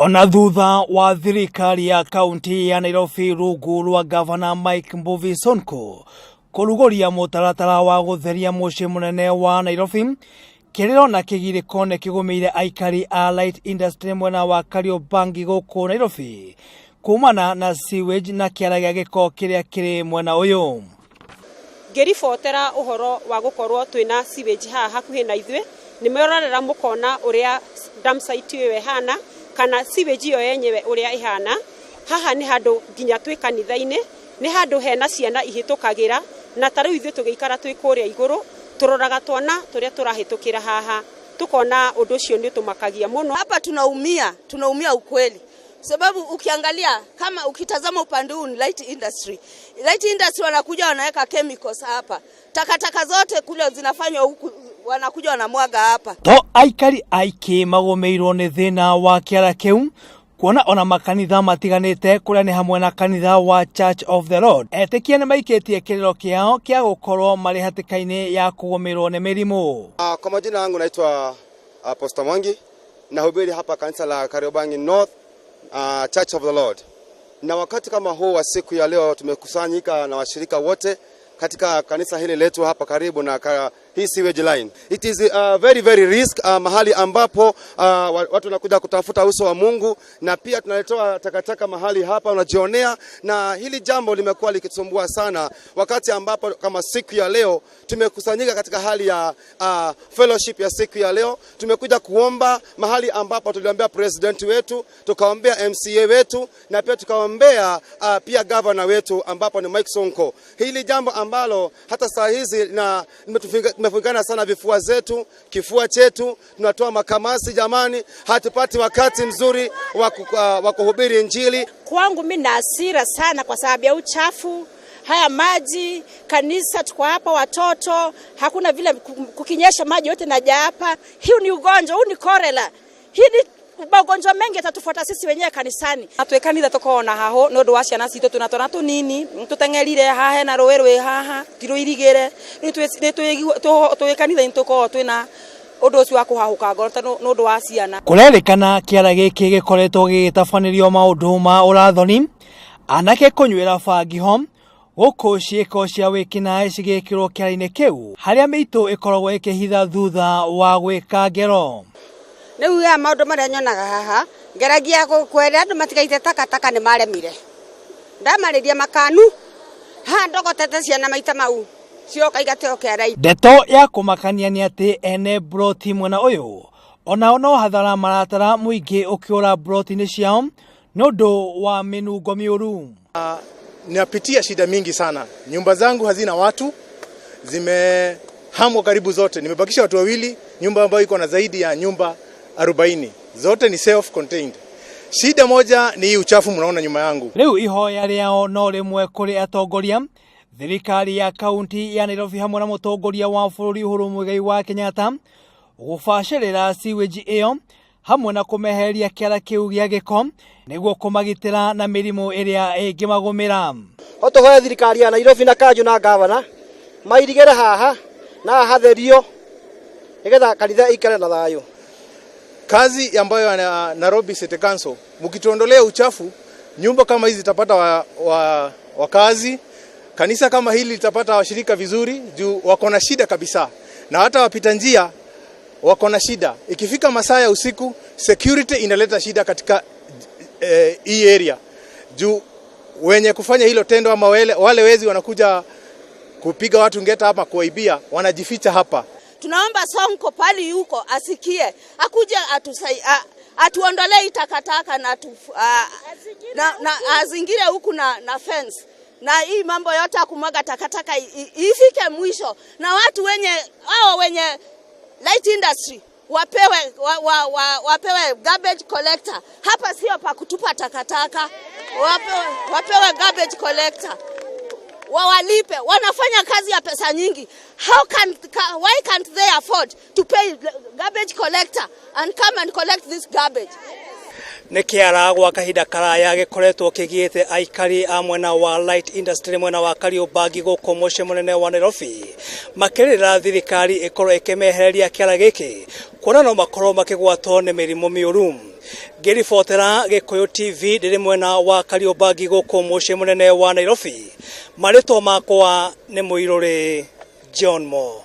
Ona thutha wa thirikari ya kaunti ya Nairobi rungu rwa Governor Mike Mbuvi Sonko kurugoria mutaratara wa gutheria mucii munene wa Nairobi, kiriro na kigiriko ne kigumeire aikari a light industry mwena wa Kariobangi guku Nairobi kumana na sewage na kiara gia giko kiria kiri mwena uyu. Ngiribotera uhoro wa gukorwo twina sewage haha hakuhi na ithwe nimerorera mukona uria dam site we hana kana sewage yo yenyewe uria ihana. Haha ni handu nginya twi kanitha-ini, ni handu hena ciana ihitukagira na tariu ithwe tugiikara twi kuria iguru turoraga twana turia turahitukira haha tukona undu ucio ni tumakagia muno. Hapa tunaumia ukweli, sababu ukiangalia kama ukitazama upande huu ni light industry wanakuja wanaweka chemicals hapa, takataka zote kule zinafanywa huku wanakuja wanamwaga hapa. To aikari aiki magomeirwo ni thina wa kiara kiu kuona ona makanitha matiganite kuria ni hamwe na kanitha wa Church of the Lord etekia ni maikitie kiriro kiao kia gukorwo mari hatikaini ya kugomerwo ni mirimu. Kwa majina yangu naitwa Pastor Mwangi, nahubiri hapa kanisa la Kariobangi North Church of the Lord. Na wakati kama huu wa siku ya leo tumekusanyika na washirika wote katika kanisa hili letu hapa karibu na hii sewage line. It is very risk mahali ambapo watu wanakuja kutafuta uso wa Mungu, na pia tunaletoa takataka mahali hapa unajionea, na hili jambo limekuwa likitusumbua sana. Wakati ambapo kama siku ya leo tumekusanyika katika hali ya fellowship ya siku ya leo, tumekuja kuomba mahali ambapo tuliombea president wetu, tukaombea MCA wetu, na pia tukaombea pia governor wetu ambapo ni Mike Sonko. Hili jambo ambalo hata saa hizi na tumefungana sana vifua zetu, kifua chetu, tunatoa makamasi jamani, hatupati wakati mzuri wa kuhubiri Injili. Kwangu mimi na hasira sana kwa sababu ya uchafu, haya maji, kanisa tuko hapa, watoto, hakuna vile kukinyesha maji yote naja hapa. Hii ni ugonjwa, huu ni cholera. Hii ni magonjwa mengi yatatufuata sisi wenyewe kanisani. Atwe kanitha tukona haho no ndo waciana citu tunatona tunini tutengerire hahe na rwerwe haha tiruirigire twe kanitha ntuko twina undu ucio wa kuhahuka ngoro no ndo waciana. Kurerikana kiara giki gikoretwo gigitafanirio maundu ma urathoni, anake kunywira bangi ho guku ciiko cia wikinae cigikirwo kiara-ini kiu haria miitu ikoragwo ikihitha thutha wa gwika ngero. Riu ya maundu maria nyonaga haha ngeragia kwera andu matigaite takataka ni maremire, ndamariria makanu ha ndogotete ciana maita mau cioka igateo kiara-ini. Ndeto ya kumakania ni ati ene broti mwena uyu ona no hathara maratara muingi ukiura broti-ini ciao nondu wa minungo miuru. Ninapitia shida mingi sana. Nyumba zangu hazina watu, zimehamwa karibu zote. Nimebakisha watu wawili, nyumba ambayo iko na zaidi ya nyumba 40. Zote ni self contained. Shida moja ni uchafu mnaona nyuma yangu. Riu ihoya riao no rimwe kuri atongoria thirikari ya kaunti ya Nairobi hamwe na mutongoria wa bururi Uhuru Muigai wa Kenyatta gubacirira sewage iyo hamwe na kumeheria kiara kiu gia giko niguo kumagitira na mirimu iria ingimagumira. Otohoya thirikari ya Nairobi na kanju na gavana mairigere haha na hatherio nigetha kanitha ikare na thayo. Kazi ambayo Nairobi City Council mkituondolea uchafu, nyumba kama hizi zitapata wakazi, kanisa kama hili litapata washirika vizuri juu wako na shida kabisa, na hata wapita njia wako na shida. Ikifika masaa ya usiku security inaleta shida katika hii area juu wenye kufanya hilo tendo ama wale wezi wanakuja kupiga watu ngeta hapa kuwaibia, wanajificha hapa. Tunaomba Sonko pali yuko asikie, akuja atuondolee takataka na azingire huku na fence, na hii mambo yote akumwaga takataka ifike mwisho, na watu wenye light industry wapewe garbage collector. Hapa sio pa kutupa takataka, wapewe garbage collector. Wawalipe, wanafanya kazi ya pesa nyingi. Why can't they afford to pay garbage collector and come and collect this garbage? Ni kiara gwa kahinda karaya gikoretwo kigiite aikari a mwena wa light industry mwena wa Kariobangi guku mucii munene wa Nairobi makirira thirikari ikorwo ikimehereria kiara giki kuona no makorwo makigwatwo ni mirimu miuru. Ngiribotera Gikuyu TV ndiri mwena wa Kariobangi guku mucii munene wa Nairobi. Marĩtwa makwa nĩ Muiruri johnmo.